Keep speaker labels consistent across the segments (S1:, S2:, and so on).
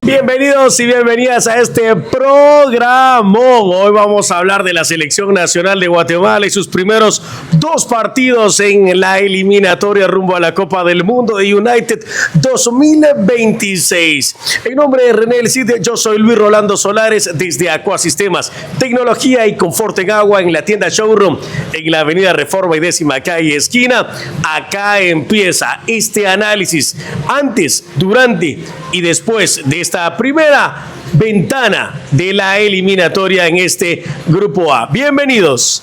S1: Bienvenidos y bienvenidas a este programa. Hoy vamos a hablar de la Selección Nacional de Guatemala y sus primeros dos partidos en la eliminatoria rumbo a la Copa del Mundo de United 2026. En nombre de René El Cid, yo soy Luis Rolando Solares desde Aquasistemas, tecnología y confort en agua en la tienda Showroom en la avenida Reforma y 10ª calle esquina. Acá empieza este análisis antes, durante y después de esta primera ventana de la eliminatoria en este Grupo A. Bienvenidos.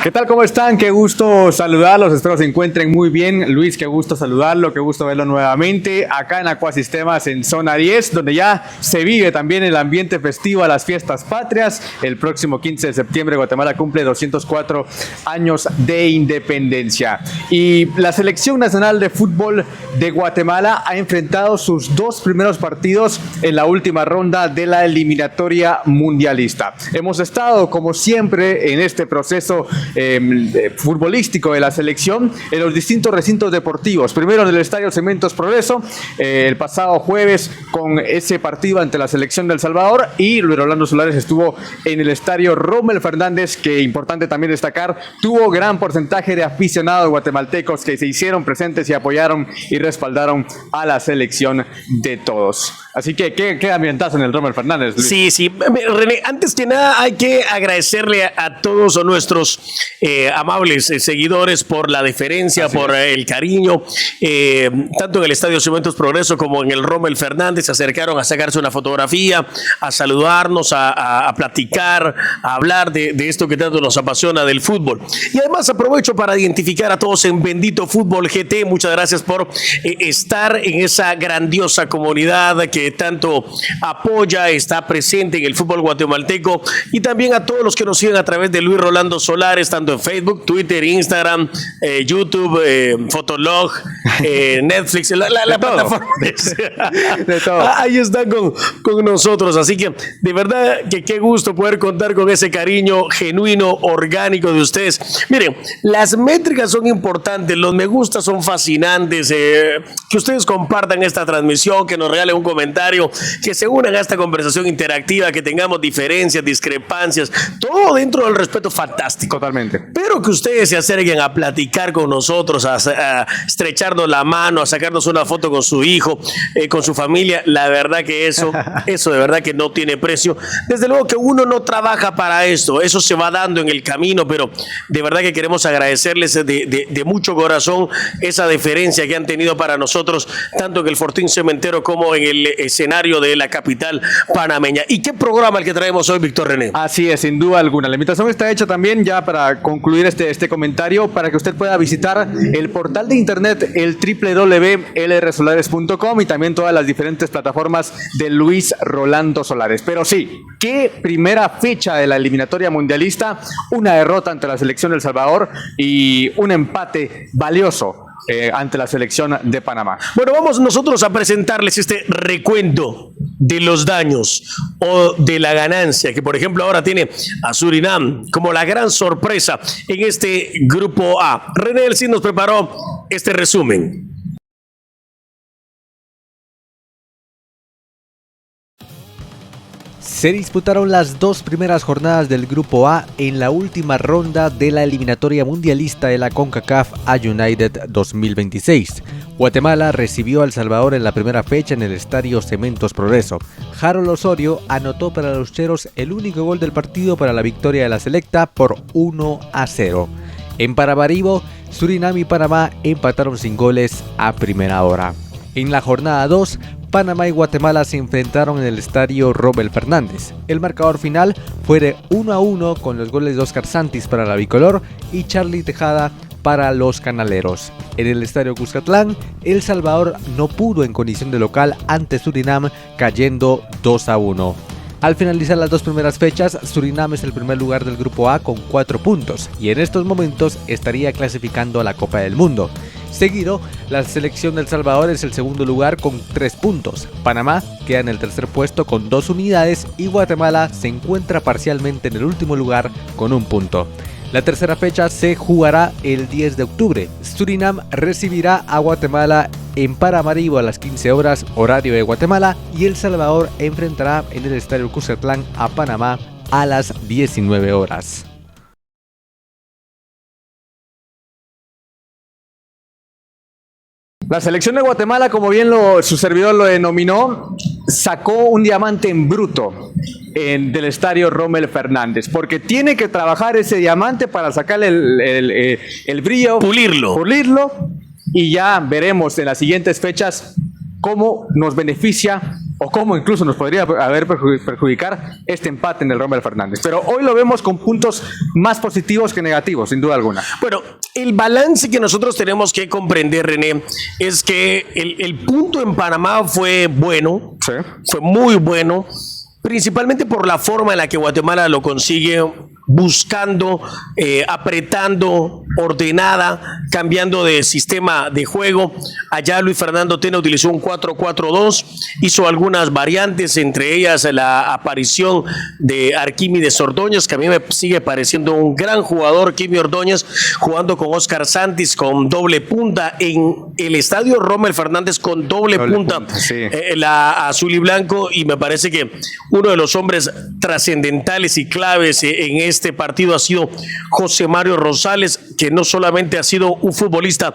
S2: ¿Qué tal? ¿Cómo están? Qué gusto saludarlos, espero se encuentren muy bien. Luis, qué gusto saludarlo, qué gusto verlo nuevamente acá en Aquasistemas en Zona 10, donde ya se vive también el ambiente festivo a las fiestas patrias. El próximo 15 de septiembre Guatemala cumple 204 años de independencia. Y la Selección Nacional de Fútbol de Guatemala ha enfrentado sus dos primeros partidos en la última ronda de la eliminatoria mundialista. Hemos estado, como siempre, en este proceso futbolístico de la selección en los distintos recintos deportivos. Primero en el Estadio Cementos Progreso, el pasado jueves con ese partido ante la selección de El Salvador, y Luis Rolando Solares estuvo en el Estadio Rommel Fernández, que importante también destacar, tuvo gran porcentaje de aficionados guatemaltecos que se hicieron presentes y apoyaron y respaldaron a la selección de todos. Así que, ¿qué ambientazo en el Rommel Fernández, Luis?
S1: Sí. René, antes que nada hay que agradecerle a todos nuestros amables seguidores por la deferencia, así por el cariño, tanto en el Estadio Cementos Progreso como en el Rommel Fernández. Se acercaron a sacarse una fotografía, a saludarnos, a platicar, a hablar de esto que tanto nos apasiona del fútbol. Y además aprovecho para identificar a todos en Bendito Fútbol GT. Muchas gracias por estar en esa grandiosa comunidad que tanto apoya, está presente en el fútbol guatemalteco, y también a todos los que nos siguen a través de Luis Rolando Solares, tanto en Facebook, Twitter, Instagram, YouTube, Fotolog, Netflix, la plataforma de todo. Ahí están con nosotros, así que de verdad que qué gusto poder contar con ese cariño genuino, orgánico de ustedes. Miren, las métricas son importantes, los me gusta son fascinantes, que ustedes compartan esta transmisión, que nos regalen un comentario, que se unan a esta conversación interactiva, que tengamos diferencias, discrepancias, todo dentro del respeto, fantástico.
S2: Totalmente.
S1: Pero que ustedes se acerquen a platicar con nosotros, a estrecharnos la mano, a sacarnos una foto con su hijo, con su familia, la verdad que eso de verdad que no tiene precio. Desde luego que uno no trabaja para esto, eso se va dando en el camino, pero de verdad que queremos agradecerles de mucho corazón esa deferencia que han tenido para nosotros, tanto en el Fortín Cementero como en el escenario de la capital panameña. ¿Y qué programa el que traemos hoy, Víctor René?
S2: Así es, sin duda alguna. La invitación está hecha también, ya para concluir este comentario, para que usted pueda visitar el portal de internet, el www.lrsolares.com, y también todas las diferentes plataformas de Luis Rolando Solares. Pero sí, qué primera fecha de la eliminatoria mundialista, una derrota ante la selección de El Salvador y un empate valioso ante la selección de Panamá.
S1: Bueno, vamos nosotros a presentarles este recuento de los daños o de la ganancia, que por ejemplo ahora tiene a Surinam como la gran sorpresa en este Grupo A. René El Cid nos preparó este resumen.
S3: Se disputaron las dos primeras jornadas del Grupo A en la última ronda de la eliminatoria mundialista de la CONCACAF A United 2026. Guatemala recibió a El Salvador en la primera fecha en el Estadio Cementos Progreso. Harold Osorio anotó para los cheros el único gol del partido para la victoria de la selecta por 1-0. En Paramaribo, Surinam y Panamá empataron sin goles a primera hora. En la jornada 2, Panamá y Guatemala se enfrentaron en el Estadio Rommel Fernández. El marcador final fue de 1-1 con los goles de Oscar Santis para la bicolor y Charlie Tejada para los canaleros. En el Estadio Cuscatlán, El Salvador no pudo en condición de local ante Surinam, cayendo 2-1. Al finalizar las dos primeras fechas, Surinam es el primer lugar del Grupo A con 4 puntos y en estos momentos estaría clasificando a la Copa del Mundo. Seguido, la selección del Salvador es el segundo lugar con 3 puntos. Panamá queda en el tercer puesto con 2 unidades y Guatemala se encuentra parcialmente en el último lugar con 1 punto. La tercera fecha se jugará el 10 de octubre. Surinam recibirá a Guatemala en Paramaribo a las 15 horas, horario de Guatemala, y El Salvador enfrentará en el Estadio Cuscatlán a Panamá a las 19 horas.
S2: La selección de Guatemala, como bien su servidor lo denominó, sacó un diamante en bruto del estadio Rommel Fernández, porque tiene que trabajar ese diamante para sacarle el brillo, pulirlo, y ya veremos en las siguientes fechas cómo nos beneficia o cómo incluso nos podría perjudicar este empate en el Rommel Fernández. Pero hoy lo vemos con puntos más positivos que negativos, sin duda alguna.
S1: Bueno, el balance que nosotros tenemos que comprender, René, es que el punto en Panamá fue bueno,
S2: Sí.
S1: fue muy bueno, principalmente por la forma en la que Guatemala lo consigue, buscando, apretando, ordenada, cambiando de sistema de juego. Allá Luis Fernando Tena utilizó un 4-4-2, hizo algunas variantes, entre ellas la aparición de Arquímedes Ordóñez, que a mí me sigue pareciendo un gran jugador, Arquímedes Ordóñez, jugando con Oscar Santis con doble punta en el estadio Rommel Fernández con doble punta,
S2: sí.
S1: La azul y blanco, y me parece que uno de los hombres trascendentales y claves en este partido ha sido José Mario Rosales, que no solamente ha sido un futbolista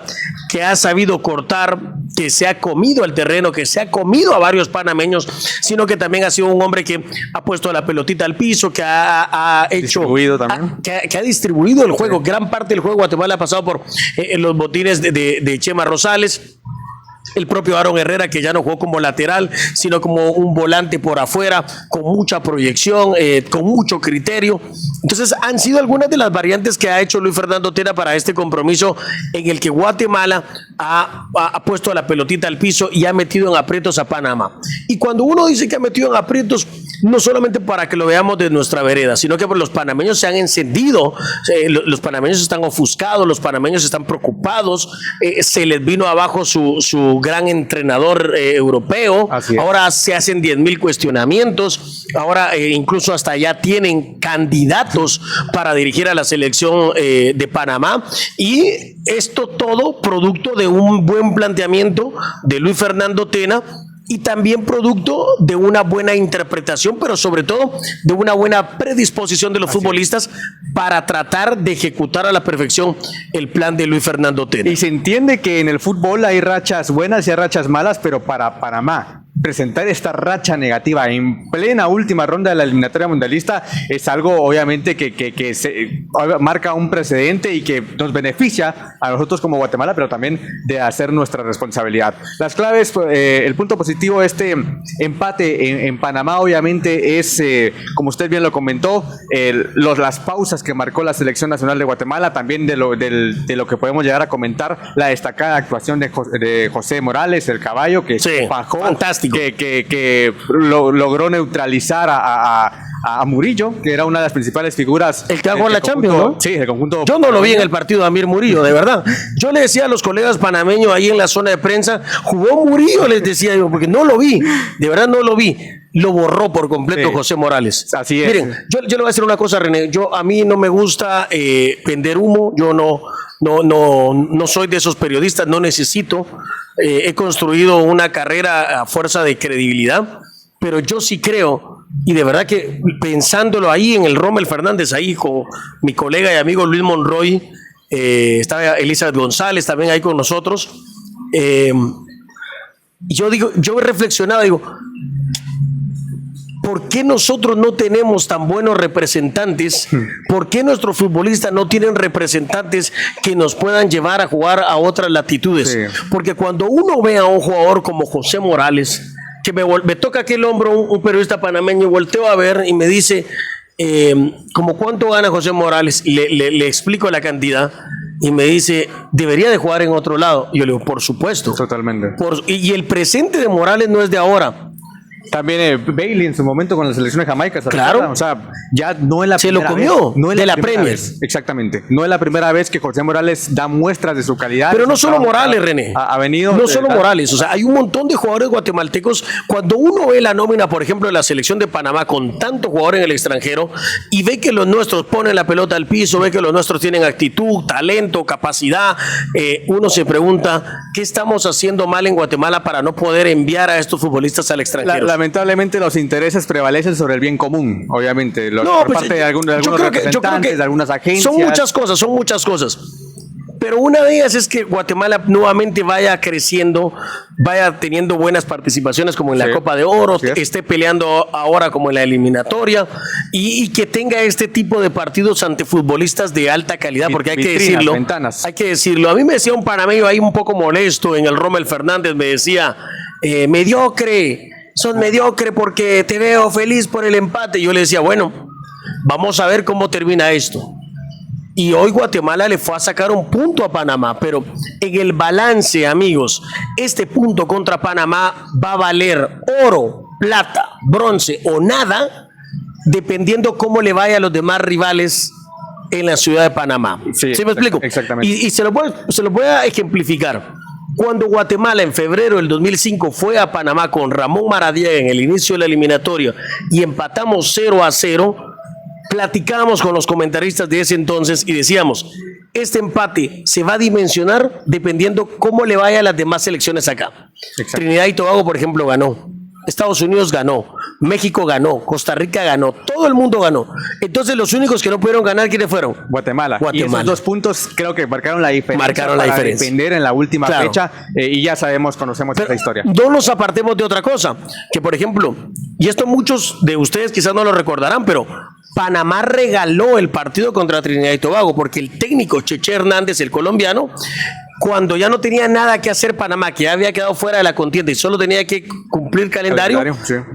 S1: que ha sabido cortar, que se ha comido el terreno, que se ha comido a varios panameños, sino que también ha sido un hombre que ha puesto la pelotita al piso, que ha hecho,
S2: distribuido también.
S1: Que ha distribuido el juego. Gran parte del juego Guatemala ha pasado por los botines de Chema Rosales. El propio Aaron Herrera, que ya no jugó como lateral, sino como un volante por afuera, con mucha proyección, con mucho criterio. Entonces, han sido algunas de las variantes que ha hecho Luis Fernando Tena para este compromiso, en el que Guatemala ha puesto la pelotita al piso y ha metido en aprietos a Panamá. Y cuando uno dice que ha metido en aprietos, no solamente para que lo veamos de nuestra vereda, sino que los panameños se han encendido, los panameños están ofuscados, los panameños están preocupados, se les vino abajo su gran entrenador europeo. Ahora se hacen 10,000 cuestionamientos, ahora incluso hasta ya tienen candidatos para dirigir a la selección de Panamá, y esto todo producto de un buen planteamiento de Luis Fernando Tena, y también producto de una buena interpretación, pero sobre todo de una buena predisposición de los futbolistas para tratar de ejecutar a la perfección el plan de Luis Fernando Tena.
S2: Y se entiende que en el fútbol hay rachas buenas y hay rachas malas, pero para Panamá presentar esta racha negativa en plena última ronda de la eliminatoria mundialista es algo obviamente que marca un precedente y que nos beneficia a nosotros como Guatemala, pero también de hacer nuestra responsabilidad. Las claves, el punto positivo de este empate en Panamá obviamente es, como usted bien lo comentó, las pausas que marcó la selección nacional de Guatemala, también de lo que podemos llegar a comentar, la destacada actuación de José Morales, el caballo, que bajó,
S1: fantástico,
S2: que logró neutralizar a Murillo, que era una de las principales figuras.
S1: El que jugó la Champions, ¿no?
S2: Sí, el conjunto.
S1: Yo no lo vi en el partido de Amir Murillo, de verdad. Yo le decía a los colegas panameños ahí en la zona de prensa, jugó Murillo, les decía yo, porque no lo vi, de verdad no lo vi. Lo borró por completo José Morales.
S2: Así es.
S1: Miren, yo le voy a decir una cosa, René. A mí no me gusta vender humo. Yo no soy de esos periodistas, no necesito. He construido una carrera a fuerza de credibilidad, pero yo sí creo, y de verdad que pensándolo ahí en el Rommel Fernández, ahí con mi colega y amigo Luis Monroy, estaba Elizabeth González también ahí con nosotros. Yo he reflexionado, digo, ¿por qué nosotros no tenemos tan buenos representantes? ¿Por qué nuestros futbolistas no tienen representantes que nos puedan llevar a jugar a otras latitudes? Sí. Porque cuando uno ve a un jugador como José Morales, que me toca aquel hombro un periodista panameño, y volteo a ver y me dice, ¿como cuánto gana José Morales? Y le explico la cantidad. Y me dice, debería de jugar en otro lado. Y yo le digo, por supuesto.
S2: Totalmente.
S1: Y el presente de Morales no es de ahora.
S2: También Bailey en su momento con la selección de Jamaica.
S1: Claro.
S2: O sea, ya no es la
S1: Se lo
S2: primera
S1: comió
S2: vez, no es
S1: de la
S2: primera
S1: Premier.
S2: vez. Exactamente. No es la primera vez que José Morales da muestras de su calidad.
S1: Pero no solo Morales, René.
S2: Ha venido.
S1: No solo Morales. O sea, hay un montón de jugadores guatemaltecos. Cuando uno ve la nómina, por ejemplo, de la selección de Panamá con tanto jugador en el extranjero y ve que los nuestros ponen la pelota al piso, ve que los nuestros tienen actitud, talento, capacidad, uno se pregunta, ¿qué estamos haciendo mal en Guatemala para no poder enviar a estos futbolistas al extranjero?
S2: Lamentablemente los intereses prevalecen sobre el bien común, obviamente.
S1: No,
S2: por
S1: pues,
S2: parte de algunos
S1: yo creo que
S2: representantes, de algunas agencias.
S1: Son muchas cosas. Pero una de ellas es que Guatemala nuevamente vaya creciendo, vaya teniendo buenas participaciones como en la Copa de Oro, esté peleando ahora como en la eliminatoria y que tenga este tipo de partidos ante futbolistas de alta calidad, porque hay que decirlo. Hay que decirlo. A mí me decía un panameño ahí un poco molesto en el Rommel Fernández, me decía, mediocre, sos mediocre porque te veo feliz por el empate. Yo le decía, bueno, vamos a ver cómo termina esto. Y hoy Guatemala le fue a sacar un punto a Panamá, pero en el balance, amigos, este punto contra Panamá va a valer oro, plata, bronce o nada, dependiendo cómo le vaya a los demás rivales en la ciudad de Panamá. ¿Sí me explico?
S2: Exactamente.
S1: Y se lo voy a ejemplificar. Cuando Guatemala en febrero del 2005 fue a Panamá con Ramón Maradiaga en el inicio de la eliminatoria y empatamos 0-0, platicábamos con los comentaristas de ese entonces y decíamos, este empate se va a dimensionar dependiendo cómo le vaya a las demás selecciones acá. Exacto. Trinidad y Tobago, por ejemplo, ganó. Estados Unidos ganó, México ganó, Costa Rica ganó, todo el mundo ganó. Entonces los únicos que no pudieron ganar, ¿quiénes fueron?
S2: Guatemala. Y esos 2 puntos creo que marcaron la diferencia. Para defender en la última fecha y ya conocemos esta historia.
S1: No nos apartemos de otra cosa, que por ejemplo, y esto muchos de ustedes quizás no lo recordarán, pero Panamá regaló el partido contra Trinidad y Tobago porque el técnico Cheche Hernández, el colombiano, cuando ya no tenía nada que hacer Panamá, que ya había quedado fuera de la contienda y solo tenía que cumplir calendario,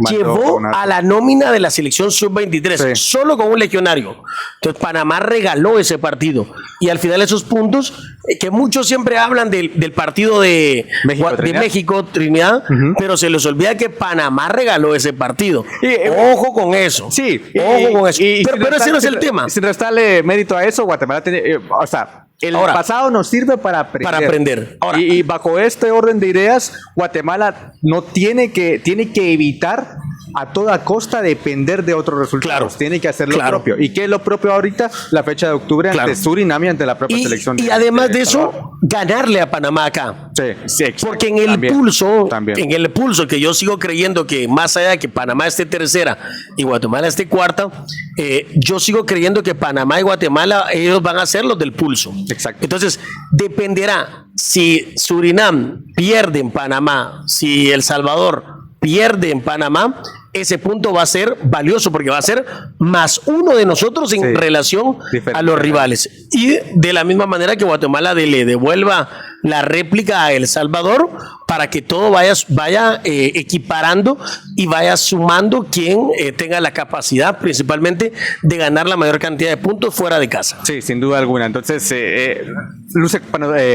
S1: llevó a la nómina de la selección sub-23, solo con un legionario. Entonces Panamá regaló ese partido y al final esos puntos, que muchos siempre hablan del partido de México, Trinidad, pero se les olvida que Panamá regaló ese partido. Ojo con eso.
S2: Sí,
S1: ojo con eso. Pero ese no es el tema.
S2: Sin restarle mérito a eso, Guatemala tiene, el pasado nos sirve para aprender.
S1: Ahora,
S2: y bajo este orden de ideas, Guatemala no tiene que evitar a toda costa depender de otros resultados. Tiene que hacer lo propio. ¿Y qué es lo propio ahorita? La fecha de octubre ante Surinam y ante la propia selección.
S1: Y además de eso, ganarle a Panamá acá.
S2: Sí,
S1: porque en el pulso, que yo sigo creyendo que más allá de que Panamá esté tercera y Guatemala esté cuarta, yo sigo creyendo que Panamá y Guatemala, ellos van a ser los del pulso.
S2: Exacto.
S1: Entonces, dependerá si Surinam pierde en Panamá, si El Salvador pierde en Panamá, ese punto va a ser valioso porque va a ser +1 de nosotros en relación a los rivales. Y de la misma manera que Guatemala le devuelva la réplica a El Salvador para que todo vaya equiparando y vaya sumando quien tenga la capacidad principalmente de ganar la mayor cantidad de puntos fuera de casa.
S2: Sí, sin duda alguna. Entonces, luce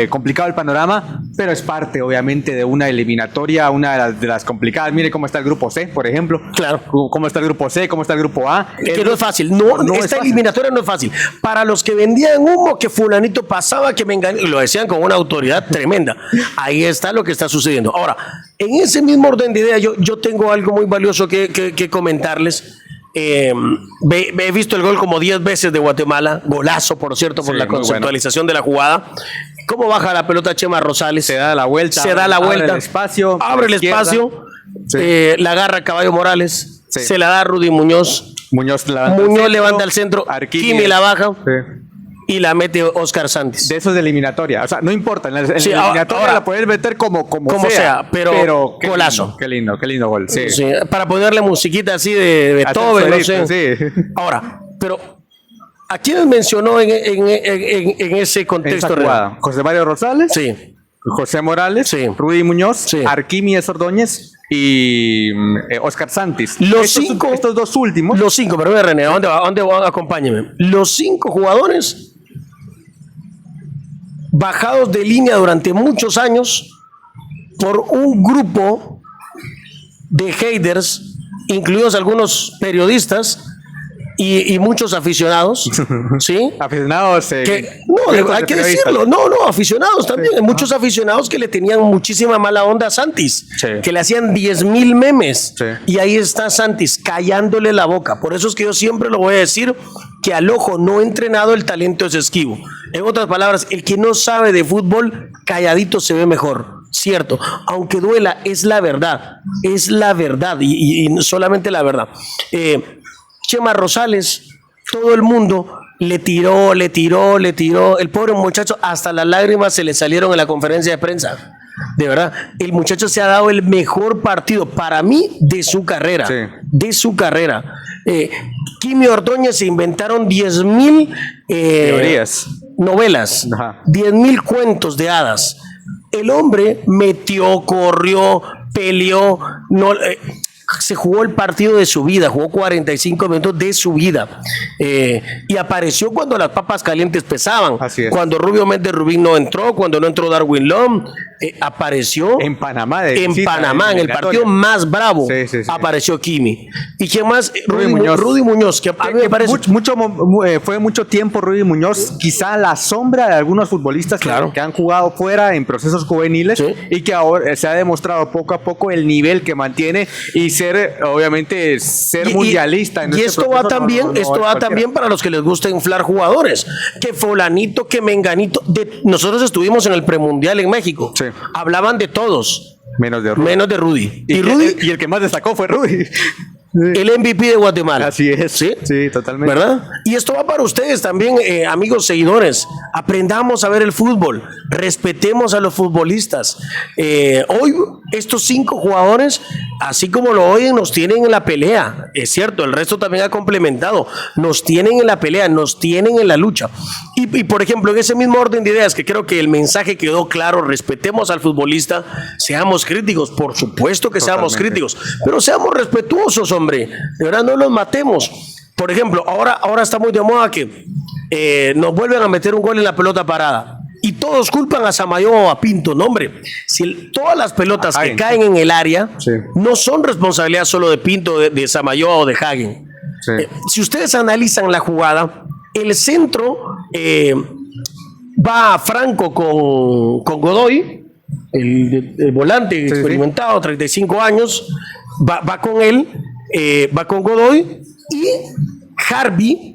S2: complicado el panorama, pero es parte obviamente de una eliminatoria, una de las complicadas. Mire cómo está el grupo C, por ejemplo.
S1: Claro.
S2: Cómo está el grupo C, cómo está el grupo A.
S1: Que no es fácil. Esta eliminatoria no es fácil. Para los que vendían humo, que fulanito pasaba, que me engañó, y lo decían con una autoridad tremenda. Ahí está lo que está sucediendo. Ahora, en ese mismo orden de idea, yo tengo algo muy valioso que comentarles. He visto el gol como 10 veces de Guatemala, golazo por cierto, por la conceptualización de la jugada. Cómo baja la pelota Chema Rosales,
S2: se da la vuelta, abre el espacio,
S1: la agarra Caballo Morales, se la da a Rudy Muñoz levanta al centro, Kimi la baja y la mete Oscar Santos.
S2: De eso es de eliminatoria, o sea, no importa, en la eliminatoria ahora, la puedes meter como sea,
S1: pero golazo.
S2: Qué lindo gol. Sí,
S1: para ponerle musiquita así de Beethoven, no sé. Sí. Ahora, pero ¿a quiénes mencionó en ese contexto?
S2: José Mario Rosales, José Morales, Rudy Muñoz, Arquímedes Ordóñez y Oscar Santos. Estos dos últimos.
S1: Los 5, pero René, ¿a dónde va? Acompáñeme. Los 5 jugadores bajados de línea durante muchos años por un grupo de haters, incluidos algunos periodistas y muchos aficionados, ¿sí?
S2: Aficionados.
S1: No, hay que decirlo, aficionados también. Hay muchos aficionados que le tenían muchísima mala onda a Santis,
S2: Sí.
S1: que le hacían 10,000 memes.
S2: Sí.
S1: Y ahí está Santis callándole la boca. Por eso es que yo siempre lo voy a decir, que al ojo no entrenado el talento es esquivo. En otras palabras, el que no sabe de fútbol, calladito se ve mejor. Cierto, aunque duela, es la verdad y solamente la verdad. Chema Rosales, todo el mundo le tiró, el pobre muchacho, hasta las lágrimas se le salieron en la conferencia de prensa. De verdad, el muchacho se ha dado el mejor partido para mí de su carrera.
S2: Sí.
S1: De su carrera. Kimi Ordóñez se inventaron 10,000
S2: Teorías.
S1: novelas,
S2: Ajá.
S1: 10,000 cuentos de hadas. El hombre metió, corrió, peleó, se jugó el partido de su vida, jugó 45 minutos de su vida. Y apareció cuando las papas calientes pesaban.
S2: Así es.
S1: Cuando Rubio Méndez Rubín no entró, cuando no entró Darwin Lom, apareció
S2: En Panamá.
S1: en Panamá, en el partido más bravo,
S2: Sí.
S1: apareció Kimi. ¿Y quién más?
S2: Rudy
S1: Rudy Muñoz, que a mí me parece...
S2: Fue mucho tiempo Rudy Muñoz, quizá la sombra de algunos futbolistas
S1: Claro.
S2: que han jugado fuera en procesos juveniles,
S1: Sí.
S2: y que ahora se ha demostrado poco a poco el nivel que mantiene y obviamente ser mundialista. En
S1: Y
S2: este
S1: esto
S2: proceso
S1: va también,
S2: no es
S1: esto va
S2: cualquiera.
S1: también para los que les gusta inflar jugadores. Que fulanito, que menganito. Nosotros estuvimos en el premundial en México.
S2: Sí.
S1: Hablaban de todos,
S2: Menos de Rudy.
S1: menos de Rudy.
S2: Y,
S1: Rudy,
S2: y el que más destacó fue Rudy.
S1: el MVP de Guatemala.
S2: Así es.
S1: ¿Sí?
S2: Sí, totalmente.
S1: ¿Verdad? Y esto va para ustedes también, amigos seguidores. Aprendamos a ver el fútbol. Respetemos a los futbolistas. Hoy, estos 5 jugadores, así como lo oyen, nos tienen en la pelea. Es cierto, el resto también ha complementado. Nos tienen en la pelea, nos tienen en la lucha. Y por ejemplo, en ese mismo orden de ideas, que creo que el mensaje quedó claro, respetemos al futbolista, seamos críticos. Por supuesto que seamos
S2: Totalmente.
S1: críticos, pero seamos respetuosos, hombre. De verdad, no los matemos. Por ejemplo, ahora está muy de moda que nos vuelven a meter un gol en la pelota parada. Y todos culpan a Samayo o a Pinto. No, hombre, todas las pelotas que
S2: Hagen.
S1: caen en el área
S2: Sí.
S1: no son responsabilidad solo de Pinto, de Samayo o de Hagen.
S2: Sí.
S1: Si ustedes analizan la jugada, el centro va Franco con Godoy, el volante experimentado, 35 años, va con él, va con Godoy, y Harvey,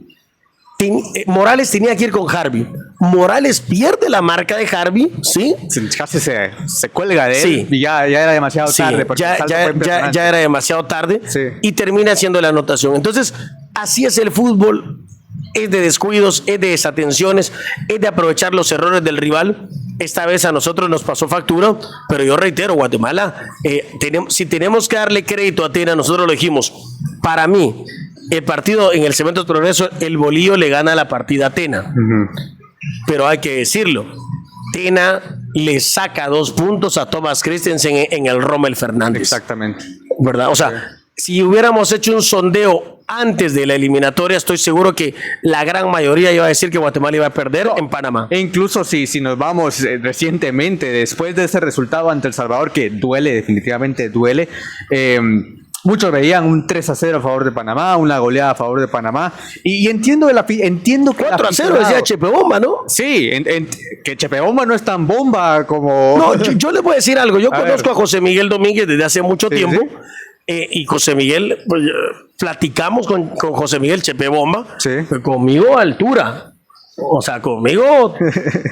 S1: Morales tenía que ir con Harvey. Morales pierde la marca de Harvey, ¿sí?
S2: Casi se cuelga de él,
S1: Sí.
S2: y ya era demasiado
S1: Sí,
S2: tarde. Porque el salto fue impresionante.
S1: ya era demasiado tarde,
S2: Sí.
S1: y termina haciendo la anotación. Entonces, así es el fútbol. Es de descuidos, es de desatenciones, es de aprovechar los errores del rival. Esta vez a nosotros nos pasó factura, pero yo reitero, Guatemala, si tenemos que darle crédito a Tena, nosotros lo dijimos. Para mí, el partido en el Cementos Progreso, el Bolillo le gana la partida a Tena. Pero hay que decirlo, Tena le saca 2 puntos a Thomas Christensen en el Rommel Fernández.
S2: Exactamente.
S1: ¿Verdad? O sea, si hubiéramos hecho un sondeo antes de la eliminatoria, estoy seguro que la gran mayoría iba a decir que Guatemala iba a perder en Panamá.
S2: E incluso si nos vamos recientemente, después de ese resultado ante El Salvador, que duele, definitivamente duele, muchos veían un 3-0 a favor de Panamá, una goleada a favor de Panamá, y entiendo que
S1: 4-0 decía Chepe Bomba, ¿no?
S2: Sí, que Chepe Bomba no es tan bomba como...
S1: No, yo les voy a decir algo. Yo conozco
S2: ver.
S1: a José Miguel Domínguez desde hace mucho
S2: Sí,
S1: tiempo.
S2: sí.
S1: Y José Miguel, pues, platicamos con José Miguel Chepe Bomba.
S2: Sí.
S1: Conmigo a altura. O sea, conmigo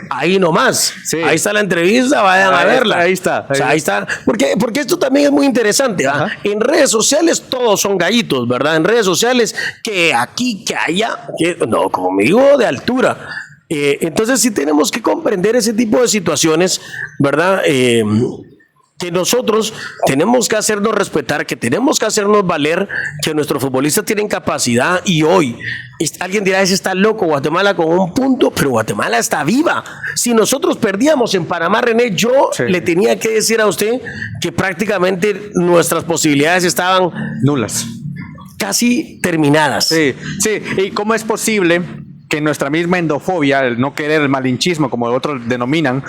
S1: ahí nomás.
S2: Sí.
S1: Ahí está la entrevista, vayan a
S2: Ahí
S1: verla.
S2: está.
S1: O sea, ahí está. Porque esto también es muy interesante. ¿Ah?
S2: Ajá.
S1: En redes sociales todos son gallitos, ¿verdad? En redes sociales que aquí, que allá. No, conmigo de altura. Entonces sí tenemos que comprender ese tipo de situaciones, ¿verdad? Que nosotros tenemos que hacernos respetar, que tenemos que hacernos valer, que nuestros futbolistas tienen capacidad. Y hoy alguien dirá, ese está loco, Guatemala con 1 punto, pero Guatemala está viva. Si nosotros perdíamos en Panamá, René, yo
S2: Sí.
S1: le tenía que decir a usted que prácticamente nuestras posibilidades estaban
S2: Nulas.
S1: casi terminadas.
S2: Sí. ¿Y cómo es posible que nuestra misma endofobia, el no querer, el malinchismo, como otros denominan,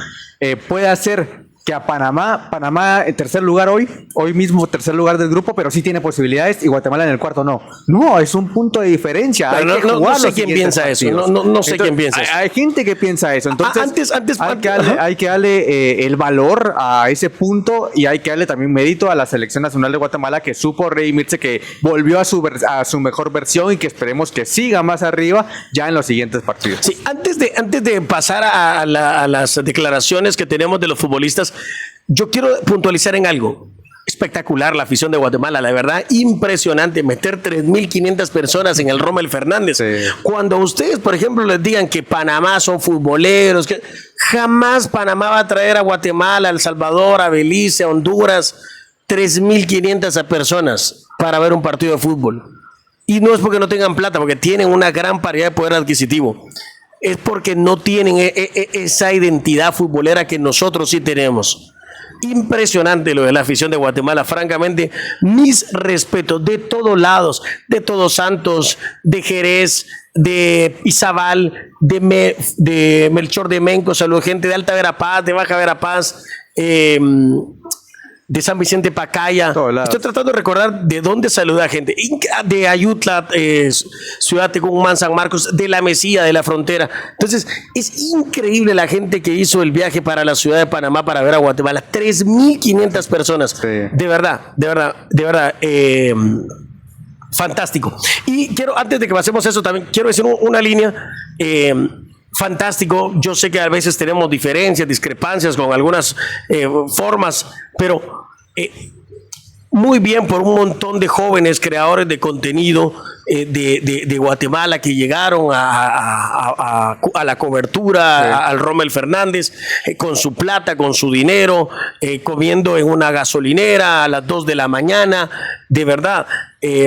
S2: pueda hacer que a Panamá en tercer lugar hoy mismo tercer lugar del grupo, pero sí tiene posibilidades y Guatemala en el cuarto no. No, es un punto de diferencia.
S1: Pero no sé quién piensa eso. No sé quién piensa eso.
S2: Hay gente que piensa eso. Entonces, hay que darle el valor a ese punto y hay que darle también mérito a la Selección Nacional de Guatemala que supo redimirse, que volvió a su mejor versión y que esperemos que siga más arriba ya en los siguientes partidos.
S1: Sí, antes de pasar a las declaraciones que tenemos de los futbolistas, yo quiero puntualizar en algo. Espectacular la afición de Guatemala, la verdad, impresionante meter 3.500 personas en el Rommel Fernández. Sí. Cuando ustedes, por ejemplo, les digan que Panamá son futboleros, que jamás Panamá va a traer a Guatemala, a El Salvador, a Belice, a Honduras, 3.500 personas para ver un partido de fútbol. Y no es porque no tengan plata, porque tienen una gran paridad de poder adquisitivo. Es porque no tienen esa identidad futbolera que nosotros sí tenemos. Impresionante lo de la afición de Guatemala, francamente, mis respetos de todos lados, de Todos Santos, de Jerez, de Izabal, de Melchor de Menco, saludos gente de Alta Verapaz, de Baja Verapaz, de San Vicente Pacaya. Estoy tratando de recordar de dónde saluda gente. De Ayutla, Ciudad Tecumán, San Marcos, de La Mesía, de la frontera. Entonces, es increíble la gente que hizo el viaje para la ciudad de Panamá para ver a Guatemala. 3.500 personas. Sí. De verdad. Fantástico. Y quiero, antes de que pasemos eso, también quiero decir una línea. Fantástico, yo sé que a veces tenemos diferencias, discrepancias con algunas formas, pero muy bien por un montón de jóvenes creadores de contenido de Guatemala que llegaron a la cobertura, sí, al Rommel Fernández, con su plata, con su dinero, comiendo en una gasolinera a las 2 de la mañana, de verdad.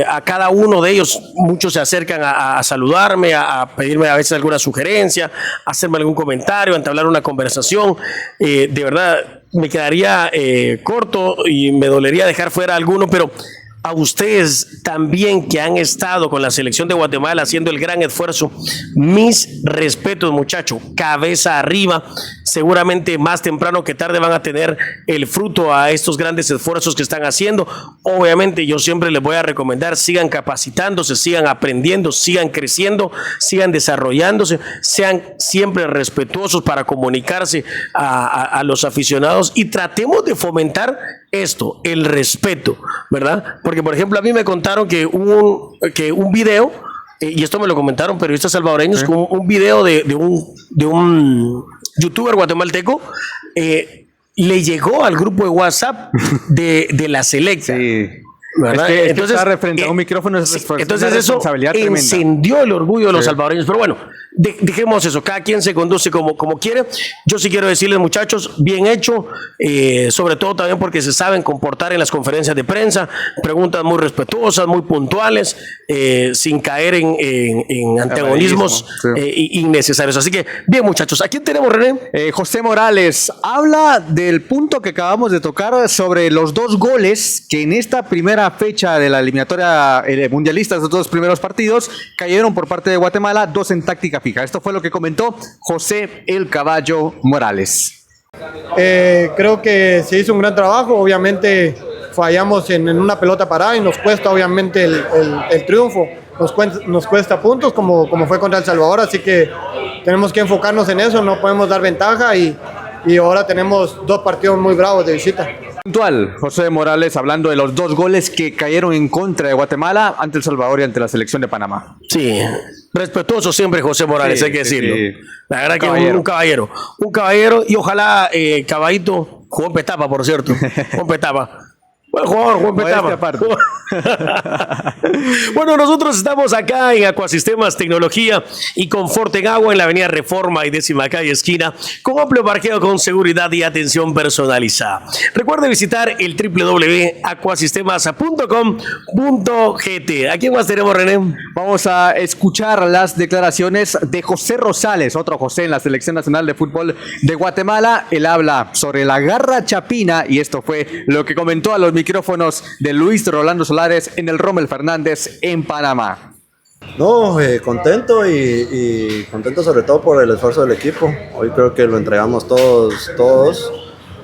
S1: A cada uno de ellos, muchos se acercan a saludarme, a pedirme a veces alguna sugerencia, a hacerme algún comentario, a entablar una conversación. De verdad, me quedaría corto y me dolería dejar fuera alguno, pero a ustedes también que han estado con la selección de Guatemala haciendo el gran esfuerzo, mis respetos, muchachos, cabeza arriba. Seguramente más temprano que tarde van a tener el fruto a estos grandes esfuerzos que están haciendo. Obviamente yo siempre les voy a recomendar, sigan capacitándose, sigan aprendiendo, sigan creciendo, sigan desarrollándose, sean siempre respetuosos para comunicarse a los aficionados y tratemos de fomentar esto, el respeto, ¿verdad? Porque, por ejemplo, a mí me contaron que un video, y esto me lo comentaron periodistas salvadoreños, ¿sí?, un video de un youtuber guatemalteco, le llegó al grupo de WhatsApp de la selecta. Sí. ¿Verdad?
S2: Es que entonces, estar frente a un micrófono es
S1: entonces eso encendió el orgullo de los salvadoreños. Pero bueno, dejemos eso, cada quien se conduce como quiere. Yo sí quiero decirles, muchachos, bien hecho, sobre todo también porque se saben comportar en las conferencias de prensa, preguntas muy respetuosas, muy puntuales, sin caer en antagonismos innecesarios. Así que, bien, muchachos, ¿a quién tenemos, René?
S2: José Morales habla del punto que acabamos de tocar sobre los 2 goles que en esta primera fecha de la eliminatoria mundialista, los 2 primeros partidos, cayeron por parte de Guatemala, 2 en táctica fija. Esto fue lo que comentó José El Caballo Morales.
S4: Creo que se hizo un gran trabajo. Obviamente fallamos en una pelota parada y nos cuesta obviamente el triunfo. Nos cuesta puntos como fue contra El Salvador, así que tenemos que enfocarnos en eso, no podemos dar ventaja y ahora tenemos 2 partidos muy bravos de visita.
S2: Puntual, José Morales hablando de los 2 goles que cayeron en contra de Guatemala ante El Salvador y ante la selección de Panamá.
S1: Sí, respetuoso siempre José Morales, hay que decirlo. Sí. La verdad que un caballero y ojalá Caballito jugó en Petapa, por cierto, jugó en Petapa. Buen jugador, buen Petapa. Bueno, nosotros estamos acá en Acuasistemas Tecnología y Confort en Agua en la avenida Reforma y 10ª calle esquina, con amplio parqueo, con seguridad y atención personalizada. Recuerde visitar el www.acuasistemas.com.gt. ¿A quién más tenemos, René?
S2: Vamos a escuchar las declaraciones de José Rosales, otro José en la Selección Nacional de Fútbol de Guatemala. Él habla sobre la garra chapina y esto fue lo que comentó a los micrófonos de Luis Rolando Solares en el Rommel Fernández en Panamá.
S5: No, contento y contento sobre todo por el esfuerzo del equipo. Hoy creo que lo entregamos todos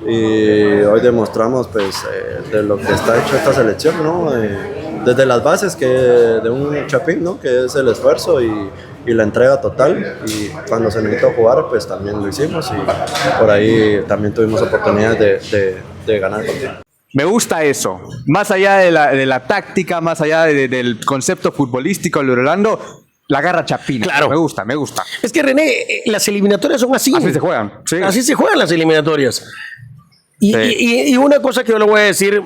S5: y hoy demostramos pues de lo que está hecho esta selección, ¿no? Desde las bases que de un Chapín, ¿no? Que es el esfuerzo y la entrega total, y cuando se necesitó jugar pues también lo hicimos, y por ahí también tuvimos oportunidades de ganar.
S2: Me gusta eso. Más allá de la táctica, más allá del concepto futbolístico, Luis Orlando, la garra chapina.
S1: Claro.
S2: Me gusta, me gusta.
S1: Es que René, las eliminatorias son así.
S2: Así se juegan. Sí.
S1: Así se juegan las eliminatorias. Y,
S2: Sí.
S1: y una cosa que yo le voy a decir,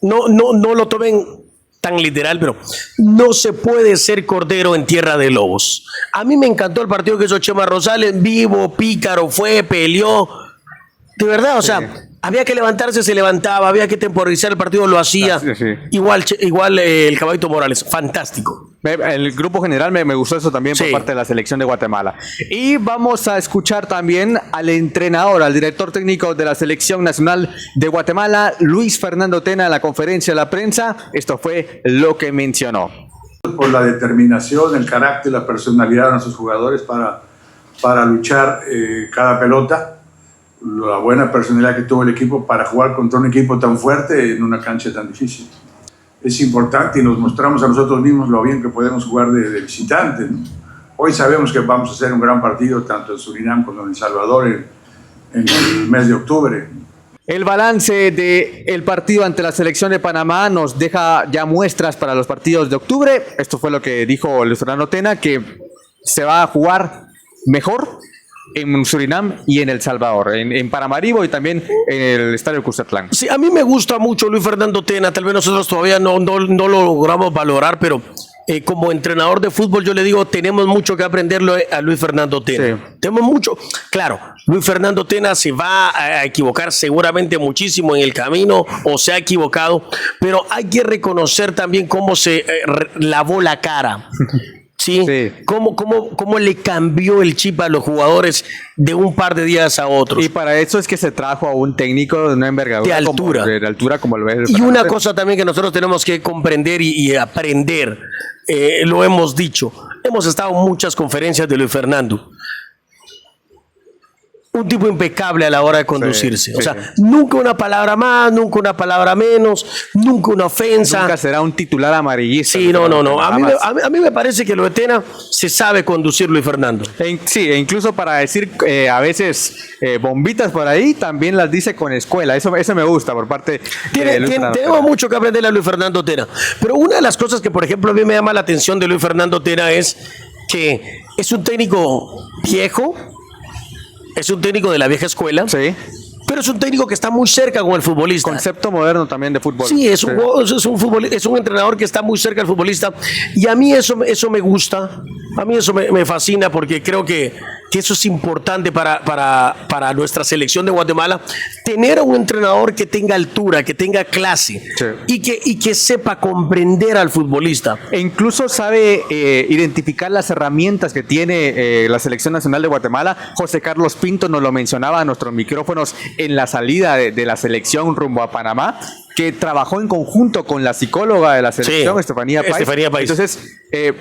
S1: no lo tomen tan literal, pero no se puede ser cordero en tierra de lobos. A mí me encantó el partido que hizo Chema Rosales, vivo, pícaro, fue, peleó. De verdad, o sea, había que levantarse, se levantaba, había que temporizar el partido, lo hacía.
S2: Sí, sí.
S1: Igual el Caballito Morales, fantástico.
S2: El grupo general me gustó eso también por
S1: Sí.
S2: parte de la selección de Guatemala. Y vamos a escuchar también al entrenador, al director técnico de la Selección Nacional de Guatemala, Luis Fernando Tena, en la conferencia de la prensa. Esto fue lo que mencionó.
S6: Por la determinación, el carácter, la personalidad de nuestros jugadores para luchar cada pelota, la buena personalidad que tuvo el equipo para jugar contra un equipo tan fuerte en una cancha tan difícil. Es importante y nos mostramos a nosotros mismos lo bien que podemos jugar de visitantes, ¿no? Hoy sabemos que vamos a hacer un gran partido tanto en Surinam como en El Salvador en el mes de octubre.
S2: El balance del partido ante la selección de Panamá nos deja ya muestras para los partidos de octubre. Esto fue lo que dijo Luis Fernando Tena, que se va a jugar mejor en Surinam y en El Salvador, en Paramaribo y también en el Estadio Cuscatlán.
S1: Sí, a mí me gusta mucho Luis Fernando Tena, tal vez nosotros todavía no lo logramos valorar, pero como entrenador de fútbol yo le digo, tenemos mucho que aprenderle a Luis Fernando Tena.
S2: Sí.
S1: Tenemos mucho. Claro, Luis Fernando Tena se va a equivocar seguramente muchísimo en el camino o se ha equivocado, pero hay que reconocer también cómo se lavó la cara. ¿Sí?
S2: Sí.
S1: ¿Cómo le cambió el chip a los jugadores de un par de días a otros?
S2: Y para eso es que se trajo a un técnico de una envergadura.
S1: De altura.
S2: De altura como lo es.
S1: Y una cosa también que nosotros tenemos que comprender y aprender, lo hemos dicho, hemos estado en muchas conferencias de Luis Fernando. Un tipo impecable a la hora de conducirse.
S2: Sí,
S1: O
S2: sí.
S1: sea, nunca una palabra más, nunca una palabra menos, nunca una ofensa.
S2: Nunca será un titular amarillista.
S1: Sí, no. A mí,
S2: Nada más.
S1: a mí me parece que lo de Tena se sabe conducir Luis Fernando.
S2: Sí, e incluso para decir a veces bombitas por ahí, también las dice con escuela. Eso me gusta por parte de Luis Fernando
S1: Tenemos
S2: Tena.
S1: mucho que aprender a Luis Fernando Tena. Pero una de las cosas que, por ejemplo, a mí me llama la atención de Luis Fernando Tena es que es un técnico viejo, es un técnico de la vieja escuela,
S2: Sí.
S1: pero es un técnico que está muy cerca con el futbolista.
S2: Concepto moderno también de fútbol.
S1: Sí, es un entrenador que está muy cerca del futbolista y a mí eso me gusta, a mí eso me fascina porque creo que eso es importante para nuestra selección de Guatemala, tener a un entrenador que tenga altura, que tenga clase
S2: Sí.
S1: y que sepa comprender al futbolista.
S2: E incluso sabe identificar las herramientas que tiene la Selección Nacional de Guatemala. José Carlos Pinto nos lo mencionaba a nuestros micrófonos en la salida de la selección rumbo a Panamá, que trabajó en conjunto con la psicóloga de la selección,
S1: Sí,
S2: Estefanía Pais.
S1: Estefanía Pais.
S2: Entonces,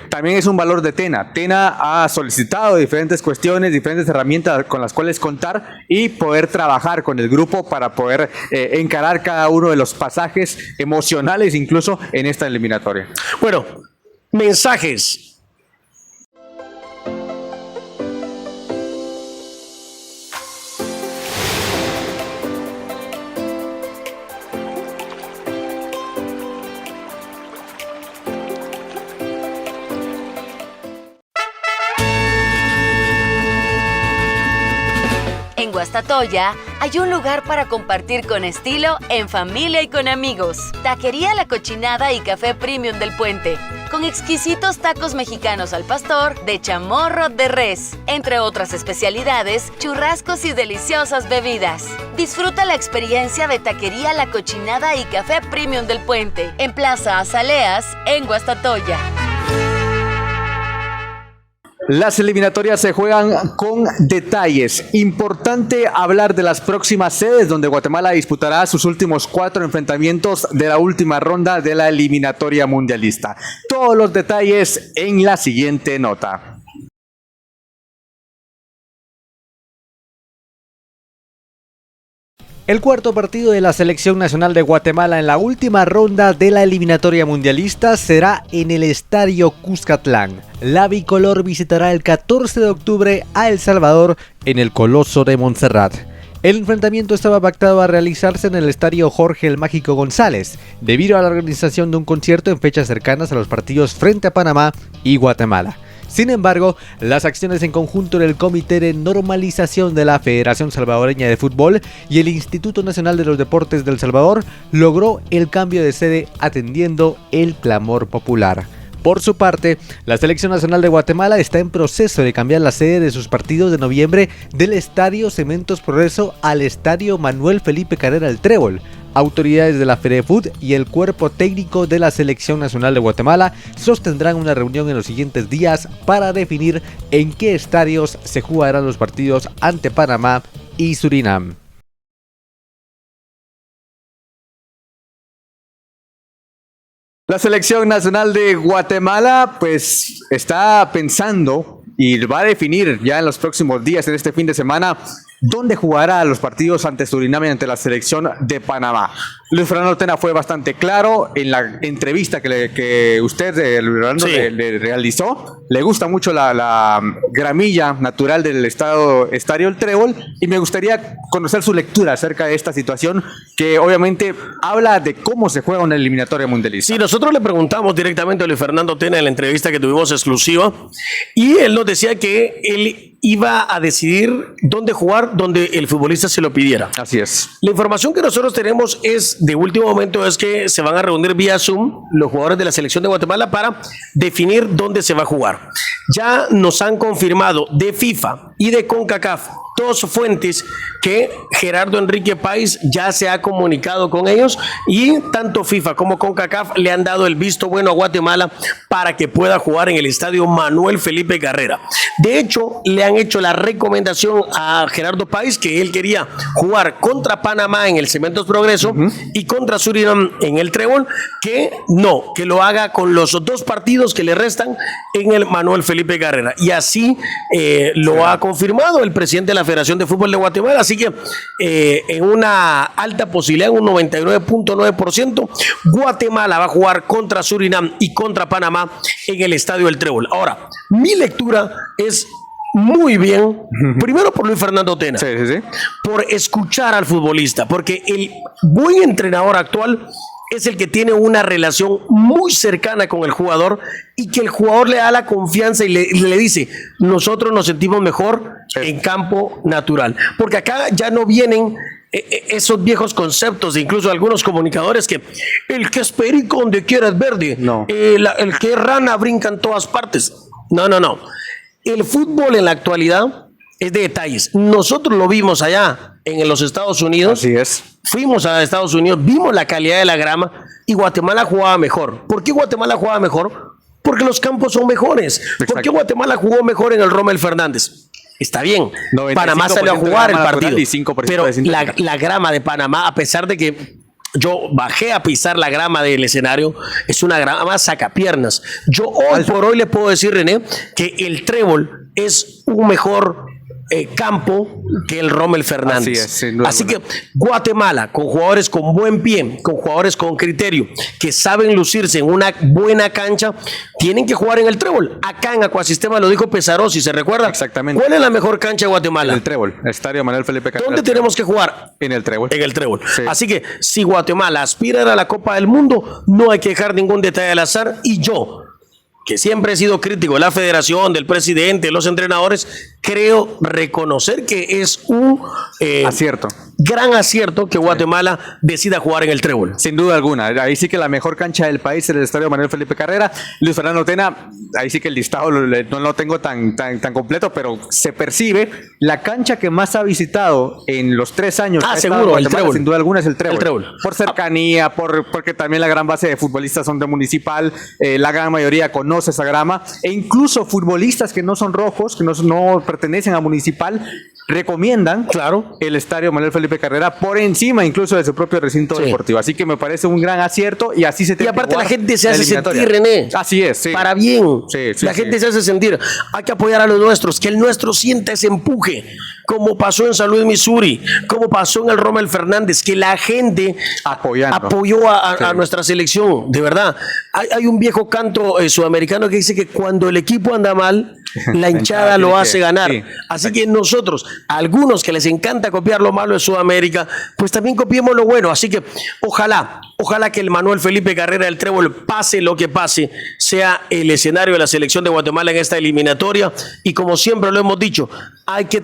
S2: también es un valor de Tena. Tena ha solicitado diferentes cuestiones, diferentes herramientas con las cuales contar y poder trabajar con el grupo para poder encarar cada uno de los pasajes emocionales, incluso en esta eliminatoria.
S1: Bueno, mensajes.
S7: En Guastatoya hay un lugar para compartir con estilo, en familia y con amigos. Taquería La Cochinada y Café Premium del Puente, con exquisitos tacos mexicanos al pastor de chamorro de res, entre otras especialidades, churrascos y deliciosas bebidas. Disfruta la experiencia de Taquería La Cochinada y Café Premium del Puente, en Plaza Azaleas, en Guastatoya.
S2: Las eliminatorias se juegan con detalles. Importante hablar de las próximas sedes donde Guatemala disputará sus últimos 4 enfrentamientos de la última ronda de la eliminatoria mundialista. Todos los detalles en la siguiente nota.
S3: El cuarto partido de la Selección Nacional de Guatemala en la última ronda de la eliminatoria mundialista será en el Estadio Cuscatlán. La bicolor visitará el 14 de octubre a El Salvador en el Coloso de Montserrat. El enfrentamiento estaba pactado a realizarse en el Estadio Jorge el Mágico González, debido a la organización de un concierto en fechas cercanas a los partidos frente a Panamá y Guatemala. Sin embargo, las acciones en conjunto del Comité de Normalización de la Federación Salvadoreña de Fútbol y el Instituto Nacional de los Deportes del Salvador logró el cambio de sede atendiendo el clamor popular. Por su parte, la Selección Nacional de Guatemala está en proceso de cambiar la sede de sus partidos de noviembre del Estadio Cementos Progreso al Estadio Manuel Felipe Carrera El Trébol. Autoridades de la FEDEFUT y el cuerpo técnico de la Selección Nacional de Guatemala sostendrán una reunión en los siguientes días para definir en qué estadios se jugarán los partidos ante Panamá y Surinam.
S2: La Selección Nacional de Guatemala pues está pensando y va a definir ya en los próximos días, en este fin de semana, dónde jugará los partidos ante Surinam y ante la selección de Panamá. Luis Fernando Tena fue bastante claro en la entrevista que usted, Luis Fernando, le realizó. Le gusta mucho la gramilla natural del Estadio El Trébol y me gustaría conocer su lectura acerca de esta situación que obviamente habla de cómo se juega una eliminatoria mundialista.
S1: Sí, nosotros le preguntamos directamente a Luis Fernando Tena en la entrevista que tuvimos exclusiva y él nos decía que él iba a decidir dónde jugar, donde el futbolista se lo pidiera.
S2: Así es.
S1: La información que nosotros tenemos es de último momento, es que se van a reunir vía Zoom los jugadores de la selección de Guatemala para definir dónde se va a jugar. Ya nos han confirmado de FIFA y de CONCACAF, dos fuentes, que Gerardo Enrique Páez ya se ha comunicado con ellos y tanto FIFA como CONCACAF le han dado el visto bueno a Guatemala para que pueda jugar en el estadio Manuel Felipe Carrera. De hecho, le han hecho la recomendación a Gerardo Páez que él quería jugar contra Panamá en el Cementos Progreso y contra Surinam en el Trébol, que no, que lo haga con los dos partidos que le restan en el Manuel Felipe Carrera. Y así lo ha confirmado el presidente de la Federación de Fútbol de Guatemala. Así que en una alta posibilidad, un 99.9%, Guatemala va a jugar contra Surinam y contra Panamá en el Estadio El Trébol. Ahora, mi lectura es muy bien, primero por Luis Fernando Tena, por escuchar al futbolista, porque el buen entrenador actual es el que tiene una relación muy cercana con el jugador y que el jugador le da la confianza y le dice, nosotros nos sentimos mejor en campo natural, porque acá ya no vienen esos viejos conceptos de incluso algunos comunicadores que el que es perico donde quiera es verde, el que es rana brinca en todas partes. No. El fútbol en la actualidad es de detalles. Nosotros lo vimos allá en los Estados Unidos.
S2: Así es.
S1: Fuimos a Estados Unidos, vimos la calidad de la grama y Guatemala jugaba mejor. ¿Por qué Guatemala jugaba mejor? Porque los campos son mejores. Exacto. ¿Por qué Guatemala jugó mejor en el Rommel Fernández? Está bien, Panamá salió a jugar el partido, pero la grama de Panamá, a pesar de que yo bajé a pisar la grama del escenario, es una grama sacapiernas. Yo hoy por hoy le puedo decir, René, que el Trébol es un mejor campo que el Rommel Fernández. Así que Guatemala, con jugadores con buen pie, con jugadores con criterio, que saben lucirse en una buena cancha, tienen que jugar en el Trébol. Acá en Acuasistema lo dijo Pesarosi, ¿se recuerda?
S2: Exactamente.
S1: ¿Cuál es la mejor cancha de Guatemala?
S2: El Trébol, el Estadio Manuel Felipe Carrera.
S1: ¿Dónde tenemos que jugar?
S2: En el Trébol.
S1: En el Trébol. Sí. Así que si Guatemala aspira a la Copa del Mundo, no hay que dejar ningún detalle al azar. Y yo, que siempre he sido crítico de la federación, del presidente, de los entrenadores, creo reconocer que es un gran acierto que Guatemala decida jugar en el Trébol.
S2: Sin duda alguna. Ahí sí que la mejor cancha del país es el Estadio Manuel Felipe Carrera. Luis Fernando Tena, ahí sí que el listado no lo tengo tan completo, pero se percibe la cancha que más ha visitado en los 3 años.
S1: Seguro, el Trébol.
S2: Sin duda alguna es el Trébol.
S1: El Trébol.
S2: Por cercanía, porque también la gran base de futbolistas son de Municipal, la gran mayoría conoce esa grama, e incluso futbolistas que no son rojos, que no pertenecen a Municipal, recomiendan el Estadio Manuel Felipe Carrera por encima incluso de su propio recinto deportivo. Así que me parece un gran acierto y así se tiene.
S1: Y aparte la gente se hace sentir, René.
S2: Así es,
S1: para bien. La gente se hace sentir. Hay que apoyar a los nuestros, que el nuestro sienta ese empuje. como pasó en San Luis, Missouri, como pasó en el Rommel Fernández, que la gente apoyó a nuestra selección, de verdad. Hay un viejo canto sudamericano que dice que cuando el equipo anda mal, la hinchada lo hace ganar. Sí. Así que nosotros, algunos que les encanta copiar lo malo de Sudamérica, pues también copiemos lo bueno. Así que ojalá que el Manuel Felipe Carrera del Trébol, pase lo que pase, sea el escenario de la selección de Guatemala en esta eliminatoria. Y como siempre lo hemos dicho, hay que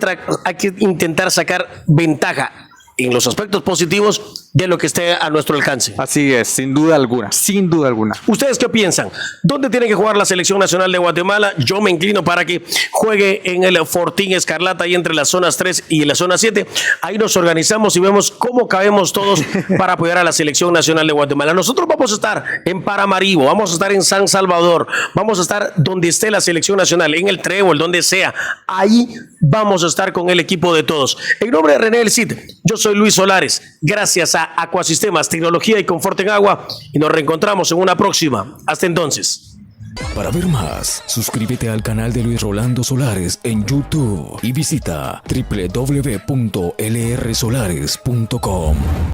S1: intentar sacar ventaja en los aspectos positivos de lo que esté a nuestro alcance.
S2: Así es, sin duda alguna, sin duda alguna.
S1: ¿Ustedes qué piensan? ¿Dónde tiene que jugar la selección nacional de Guatemala? Yo me inclino para que juegue en el Fortín Escarlata, ahí entre las zonas 3 y la zona 7. Ahí nos organizamos y vemos cómo cabemos todos para apoyar a la selección nacional de Guatemala. Nosotros vamos a estar en Paramaribo, vamos a estar en San Salvador, vamos a estar donde esté la selección nacional, en el Trébol, donde sea. Ahí vamos a estar con el equipo de todos. En nombre de René El Cid, yo soy Luis Solares. Gracias a Acuasistemas, tecnología y confort en agua. Y nos reencontramos en una próxima. Hasta entonces.
S8: Para ver más, suscríbete al canal de Luis Rolando Solares en YouTube y visita www.lrsolares.com.